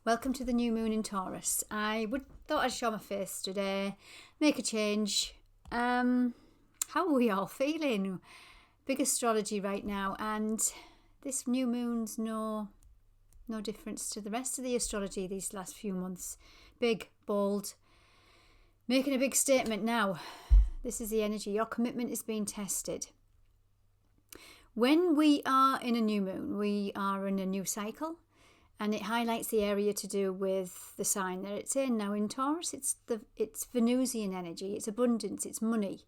Welcome to the new moon in Taurus. Thought I'd show my face today, make a change. How are we all feeling? Big astrology right now, and this new moon's no difference to the rest of the astrology these last few months. Big, bold, making a big statement now. This is the energy. Your commitment is being tested. When we are in a new moon, we are in a new cycle. And it highlights the area to do with the sign that it's in. Now in Taurus, it's Venusian energy, it's abundance, it's money,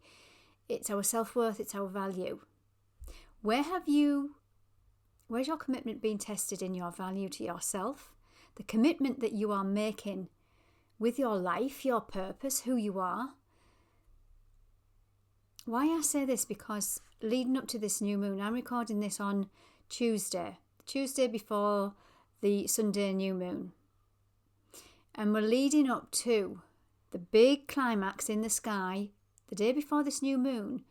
it's our self-worth, it's our value. Where's your commitment being tested in your value to yourself? The commitment that you are making with your life, your purpose, who you are. Why I say this, because leading up to this new moon, I'm recording this on Tuesday before the Sunday new moon, and we're leading up to the big climax in the sky. The day before this new moon,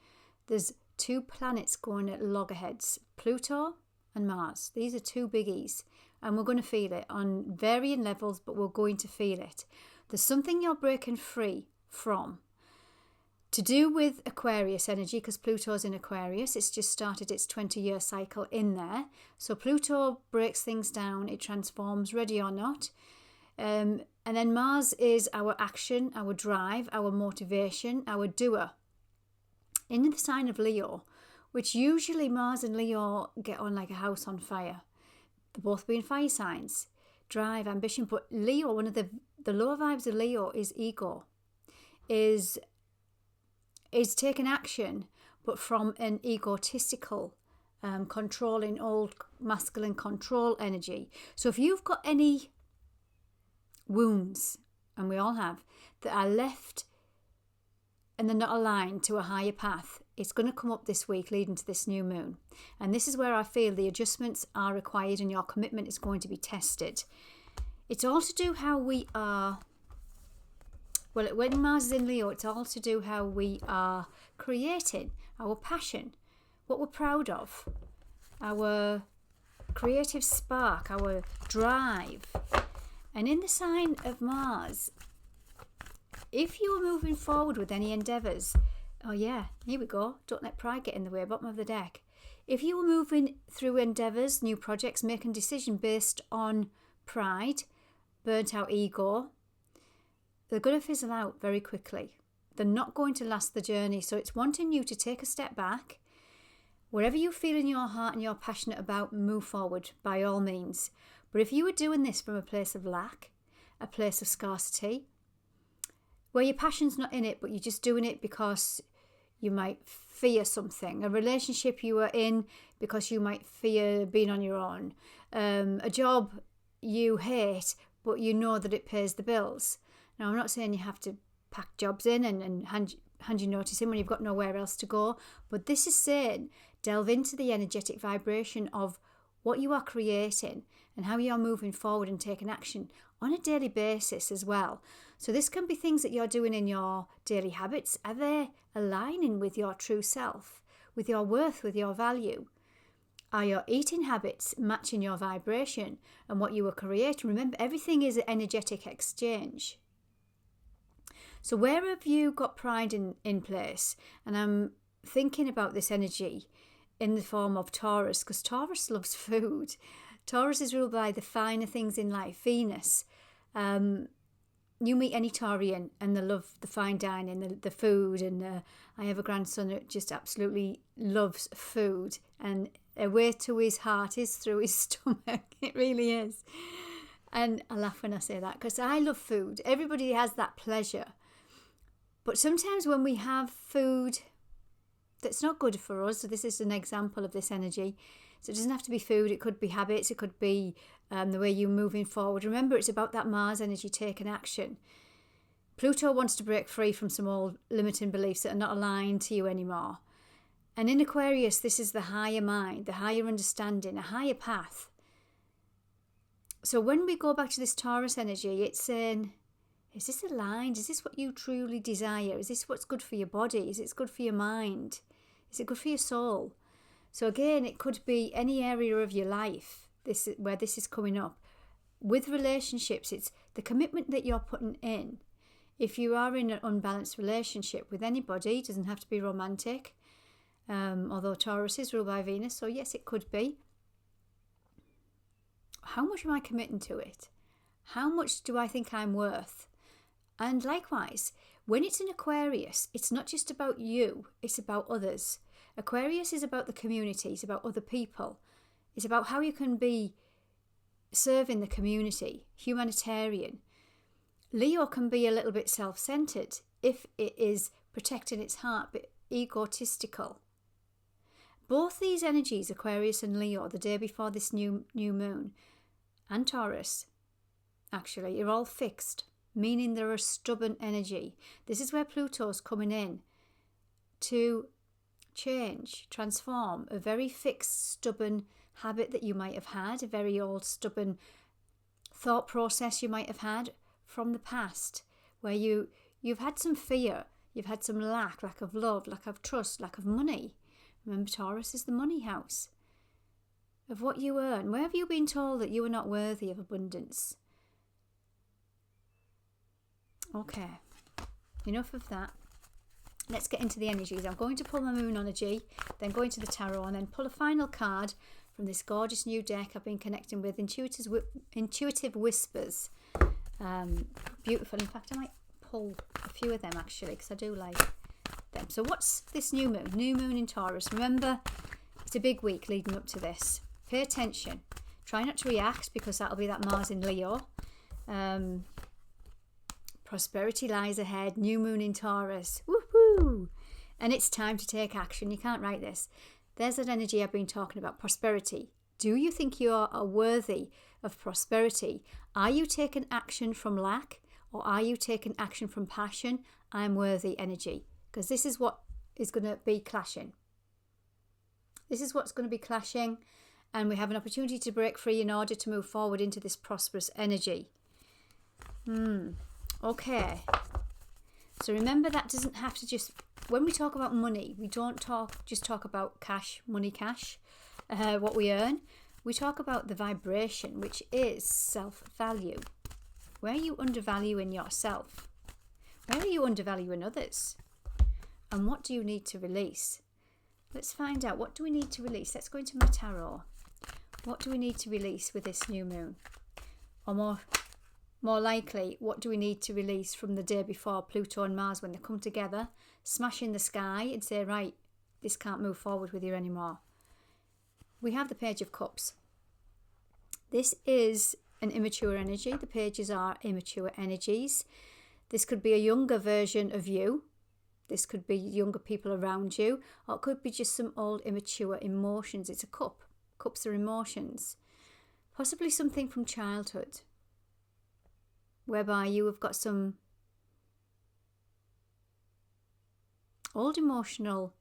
there's two planets going at loggerheads, Pluto and Mars. These are two biggies, and we're going to feel it on varying levels, but we're going to feel it. There's something you're breaking free from, to do with Aquarius energy, because Pluto's in Aquarius. It's just started its 20-year cycle in there. So Pluto breaks things down, it transforms, ready or not. And then Mars is our action, our drive, our motivation, our doer. In the sign of Leo, which usually Mars and Leo get on like a house on fire. They're both being fire signs. Drive, ambition. But Leo, one of the lower vibes of Leo is ego. Is taking action, but from an egotistical, controlling, old masculine control energy. So if you've got any wounds, and we all have, that are left and they're not aligned to a higher path, it's going to come up this week leading to this new moon. And this is where I feel the adjustments are required and your commitment is going to be tested. It's all to do how we are. Well, when Mars is in Leo, it's all to do how we are creating, our passion, what we're proud of, our creative spark, our drive. And in the sign of Mars, if you are moving forward with any endeavours, oh yeah, here we go, don't let pride get in the way, bottom of the deck. If you were moving through endeavours, new projects, making decisions based on pride, burnt out ego, they're going to fizzle out very quickly. They're not going to last the journey. So it's wanting you to take a step back. Wherever you feel in your heart and you're passionate about, move forward by all means. But if you were doing this from a place of lack, a place of scarcity, where your passion's not in it, but you're just doing it because you might fear something, a relationship you are in because you might fear being on your own, a job you hate, but you know that it pays the bills. Now, I'm not saying you have to pack jobs in and hand your notice in when you've got nowhere else to go, but this is saying delve into the energetic vibration of what you are creating and how you are moving forward and taking action on a daily basis as well. So this can be things that you're doing in your daily habits. Are they aligning with your true self, with your worth, with your value? Are your eating habits matching your vibration and what you are creating? Remember, everything is an energetic exchange. So where have you got pride in place? And I'm thinking about this energy in the form of Taurus, because Taurus loves food. Taurus is ruled by the finer things in life, Venus. You meet any Taurian and they love the fine dining, the food. And I have a grandson that just absolutely loves food. And a way to his heart is through his stomach. It really is. And I laugh when I say that, because I love food. Everybody has that pleasure. But sometimes when we have food that's not good for us, so this is an example of this energy. So it doesn't have to be food, it could be habits, it could be the way you're moving forward. Remember, it's about that Mars energy taking action. Pluto wants to break free from some old limiting beliefs that are not aligned to you anymore. And in Aquarius, this is the higher mind, the higher understanding, a higher path. So when we go back to this Taurus energy, it's saying, is this aligned? Is this what you truly desire? Is this what's good for your body? Is it good for your mind? Is it good for your soul? So again, it could be any area of your life where this is coming up. with relationships, it's the commitment that you're putting in. If you are in an unbalanced relationship with anybody, it doesn't have to be romantic, although Taurus is ruled by Venus, so yes, it could be. How much am I committing to it? How much do I think I'm worth? And likewise, when it's in Aquarius, it's not just about you, it's about others. Aquarius is about the community, it's about other people. It's about how you can be serving the community, humanitarian. Leo can be a little bit self-centered if it is protecting its heart, but egotistical. Both these energies, Aquarius and Leo, the day before this new moon, and Taurus, actually, are all fixed, meaning they're a stubborn energy. This is where Pluto's coming in to change, transform a very fixed, stubborn habit that you might have had, a very old, stubborn thought process you might have had from the past, where you've had some fear, you've had some lack of love, lack of trust, lack of money. Remember, Taurus is the money house of what you earn. Where have you been told that you are not worthy of abundance? Okay, enough of that. Let's get into the energies. I'm going to pull my Moonology, then go into the tarot, and then pull a final card from this gorgeous new deck I've been connecting with, Intuitive Whispers. Beautiful. In fact, I might pull a few of them actually, because I do like them. So what's this new moon? New moon in Taurus. Remember, it's a big week leading up to this. Pay attention. Try not to react, because that'll be that Mars in Leo. Prosperity lies ahead. New moon in Taurus. Woohoo! And it's time to take action. You can't write this. There's that energy I've been talking about, prosperity. Do you think you are worthy of prosperity? Are you taking action from lack, or are you taking action from passion? I'm worthy energy. Because this is what is going to be clashing. This is what's going to be clashing. And we have an opportunity to break free in order to move forward into this prosperous energy. Okay. So remember, that doesn't have to just... When we talk about money, we don't just talk about cash, money, cash, what we earn. We talk about the vibration, which is self-value. Where are you undervaluing yourself? Where are you undervaluing others? And what do you need to release? Let's find out. What do we need to release? Let's go into my tarot. What do we need to release with this new moon? Or more likely, what do we need to release from the day before, Pluto and Mars, when they come together, smash in the sky and say, right, this can't move forward with you anymore? We have the Page of Cups. This is an immature energy. The pages are immature energies. This could be a younger version of you. This could be younger people around you. Or it could be just some old immature emotions. It's a cup. Cups are emotions. Possibly something from childhood, whereby you have got some old emotional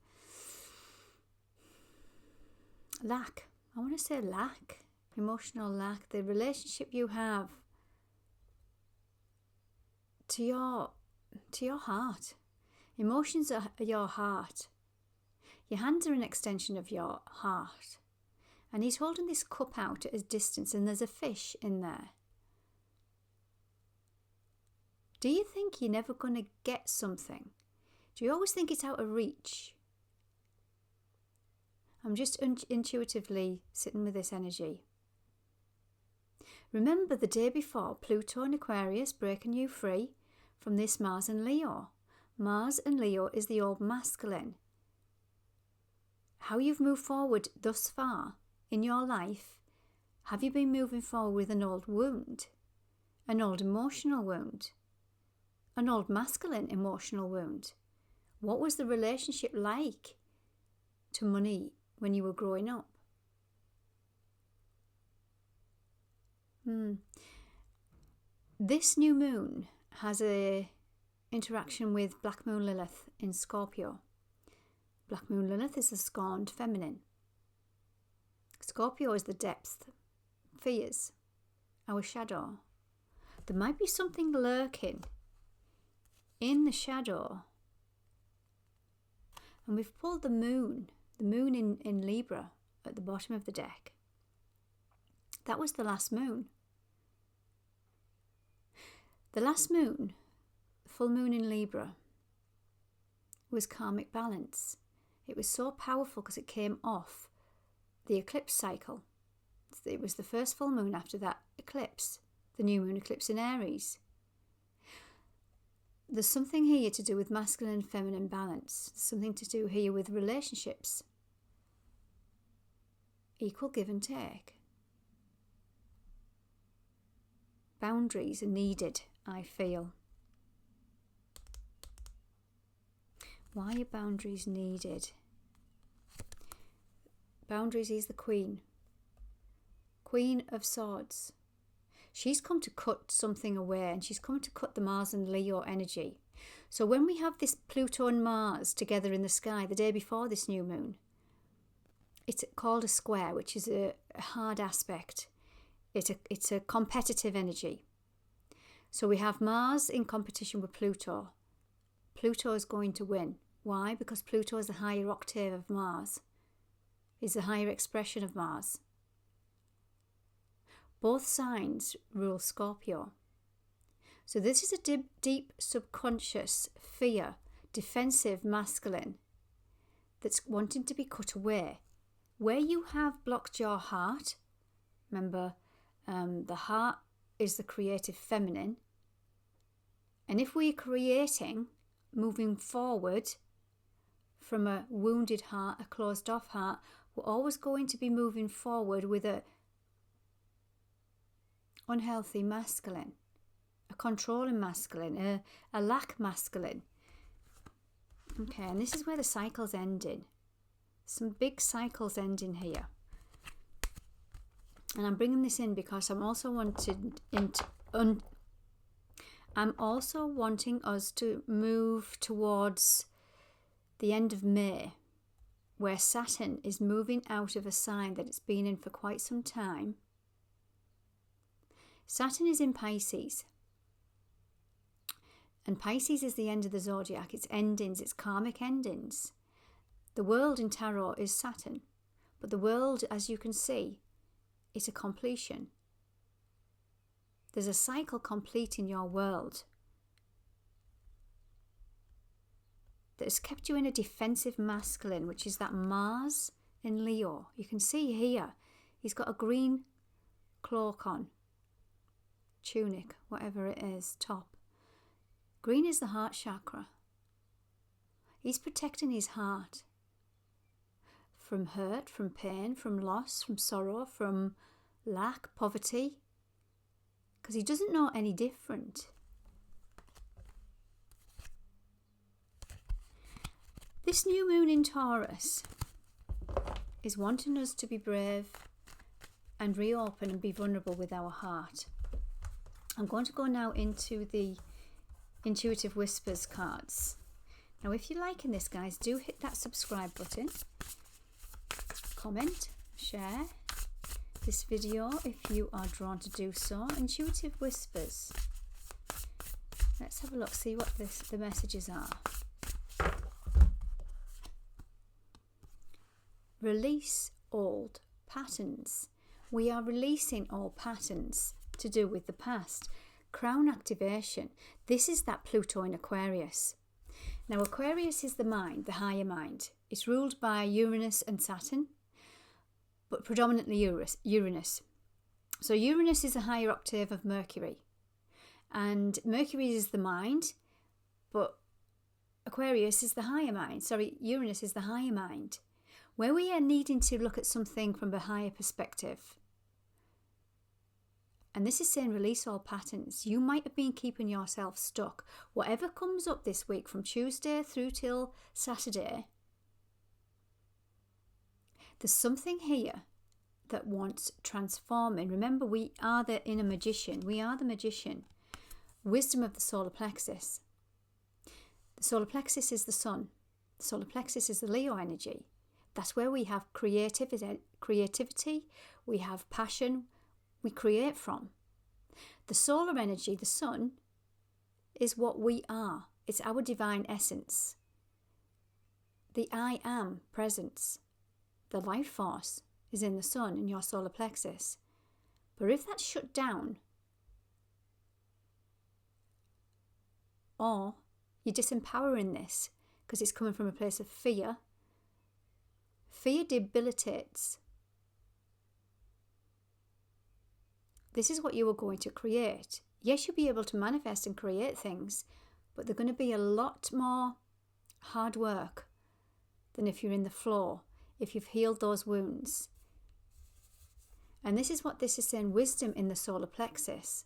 lack. I want to say lack. Emotional lack. The relationship you have to your heart. Emotions are your heart. Your hands are an extension of your heart. And he's holding this cup out at a distance, and there's a fish in there. Do you think you're never going to get something? Do you always think it's out of reach? I'm just intuitively sitting with this energy. Remember the day before, Pluto and Aquarius breaking you free from this Mars and Leo. Mars and Leo is the old masculine. How you've moved forward thus far in your life, have you been moving forward with an old wound? An old emotional wound? An old masculine emotional wound? What was the relationship like to money when you were growing up? This new moon has a interaction with Black Moon Lilith in Scorpio. Black Moon Lilith is the scorned feminine. Scorpio is the depth, fears, our shadow. There might be something lurking in the shadow. And we've pulled the moon in Libra at the bottom of the deck. That was the last moon. The last moon, full moon in Libra, was karmic balance. It was so powerful because it came off the eclipse cycle. It was the first full moon after that eclipse, the new moon eclipse in Aries. There's something here to do with masculine and feminine balance. Something to do here with relationships. Equal give and take. Boundaries are needed, I feel. Why are boundaries needed? Boundaries is the Queen. Queen of Swords. She's come to cut something away, and she's come to cut the Mars and Leo energy. So when we have this Pluto and Mars together in the sky the day before this new moon, it's called a square, which is a hard aspect. It's a competitive energy. So we have Mars in competition with Pluto. Pluto is going to win. Why? Because Pluto is the higher octave of Mars. Is the higher expression of Mars. Both signs rule Scorpio. So this is a deep subconscious fear, defensive masculine that's wanting to be cut away. Where you have blocked your heart, remember, the heart is the creative feminine. And if we're creating, moving forward from a wounded heart, a closed off heart, we're always going to be moving forward with a unhealthy masculine, a controlling masculine, a lack masculine. Okay, and this is where the cycle's ending. Some big cycles ending here. And I'm bringing this in because I'm also wanting us to move towards the end of May, where Saturn is moving out of a sign that it's been in for quite some time. Saturn is in Pisces. And Pisces is the end of the zodiac. It's endings, it's karmic endings. The world in tarot is Saturn. But the world, as you can see, is a completion. There's a cycle completing your world that has kept you in a defensive masculine, which is that Mars in Leo. You can see here, he's got a green cloak on. Tunic, whatever it is, top. Green is the heart chakra. He's protecting his heart from hurt, from pain, from loss, from sorrow, from lack, poverty, because he doesn't know any different. This new moon in Taurus is wanting us to be brave and reopen and be vulnerable with our heart. I'm going to go now into the Intuitive Whispers cards. Now, if you're liking this, guys, do hit that subscribe button. Comment, share this video if you are drawn to do so. Intuitive Whispers. Let's have a look, see what the messages are. Release old patterns. We are releasing old patterns to do with the past. Crown activation. This is that Pluto in Aquarius. Now, Aquarius is the mind, the higher mind. It's ruled by Uranus and Saturn, but predominantly Uranus. So Uranus is a higher octave of Mercury. And Mercury is the mind, but Aquarius is the higher mind. Uranus is the higher mind. Where we are needing to look at something from a higher perspective. And this is saying release all patterns. You might have been keeping yourself stuck. Whatever comes up this week from Tuesday through till Saturday, there's something here that wants transforming. Remember, we are the inner magician. We are the magician. Wisdom of the solar plexus. The solar plexus is the sun. The solar plexus is the Leo energy. That's where we have creativity, we have passion, we create from. The solar energy, the sun, is what we are. It's our divine essence. The I am presence. The life force is in the sun, in your solar plexus. But if that's shut down, or you're disempowering this because it's coming from a place of fear. Fear debilitates. This is what you are going to create. Yes, you'll be able to manifest and create things, but they're going to be a lot more hard work than if you're in the flow, if you've healed those wounds. And this is what this is saying, wisdom in the solar plexus.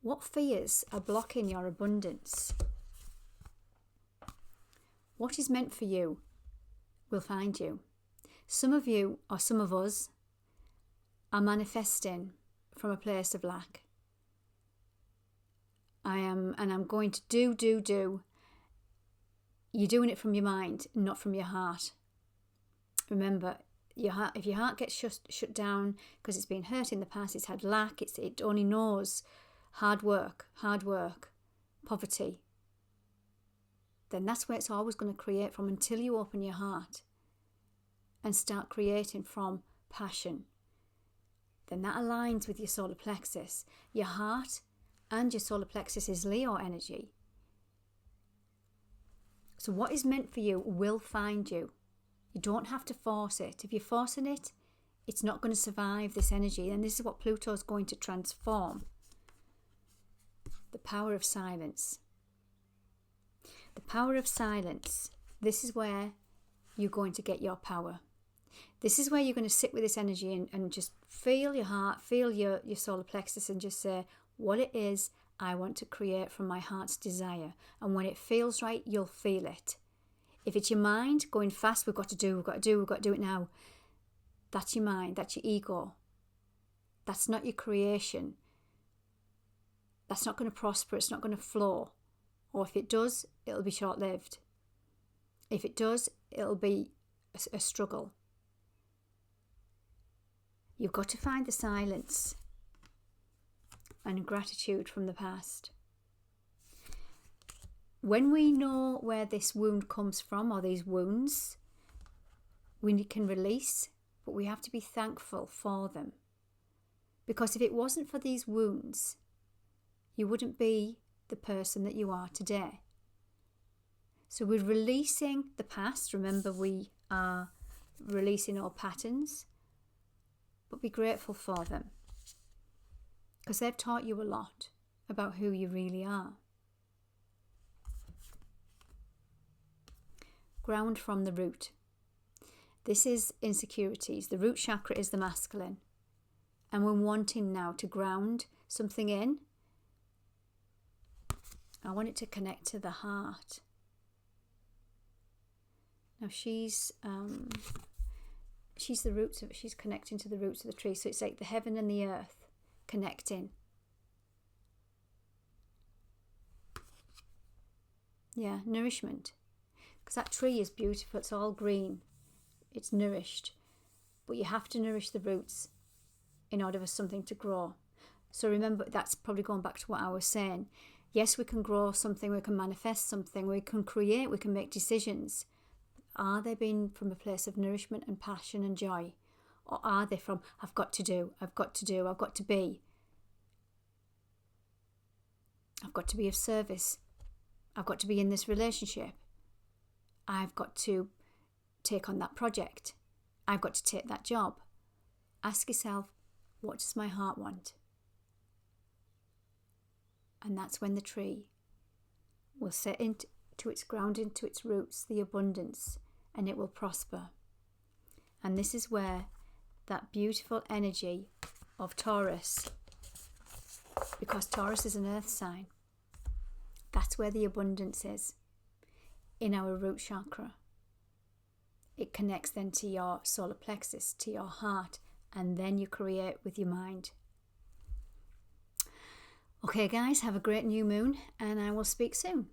What fears are blocking your abundance? What is meant for you will find you. Some of you, or some of us, are manifesting from a place of lack. I'm going to do. You're doing it from your mind, not from your heart. Remember, if your heart gets shut down because it's been hurt in the past, it's had lack, it only knows hard work, poverty, then that's where it's always going to create from until you open your heart and start creating from passion. Then that aligns with your solar plexus. Your heart and your solar plexus is Leo energy. So what is meant for you will find you. You don't have to force it. If you're forcing it, it's not going to survive this energy. And this is what Pluto is going to transform. The power of silence. The power of silence. This is where you're going to get your power. This is where you're going to sit with this energy and just feel your heart, feel your solar plexus, and just say what it is I want to create from my heart's desire. And when it feels right, you'll feel it. If it's your mind going fast, we've got to do it now. That's your mind, that's your ego. That's not your creation. That's not going to prosper, it's not going to flow. Or if it does, it'll be short-lived. If it does, it'll be a struggle. You've got to find the silence and gratitude from the past. When we know where this wound comes from, or these wounds, we can release, but we have to be thankful for them. Because if it wasn't for these wounds, you wouldn't be the person that you are today. So we're releasing the past. Remember, we are releasing our patterns, but be grateful for them. Because they've taught you a lot about who you really are. Ground from the root. This is insecurities. The root chakra is the masculine. And we're wanting now to ground something in. I want it to connect to the heart. Now she's the roots of it. She's connecting to the roots of the tree. So it's like the heaven and the earth connecting. Yeah, nourishment. Because that tree is beautiful. It's all green. It's nourished. But you have to nourish the roots in order for something to grow. So remember, that's probably going back to what I was saying. Yes, we can grow something, we can manifest something, we can create, we can make decisions. Are they being from a place of nourishment and passion and joy? Or are they from, I've got to do, I've got to be. I've got to be of service. I've got to be in this relationship. I've got to take on that project. I've got to take that job. Ask yourself, what does my heart want? And that's when the tree will set into its ground, into its roots, the abundance, and it will prosper. And this is where that beautiful energy of Taurus, because Taurus is an earth sign, that's where the abundance is, in our root chakra. It connects then to your solar plexus, to your heart, and then you create with your mind. Okay guys, have a great new moon, and I will speak soon.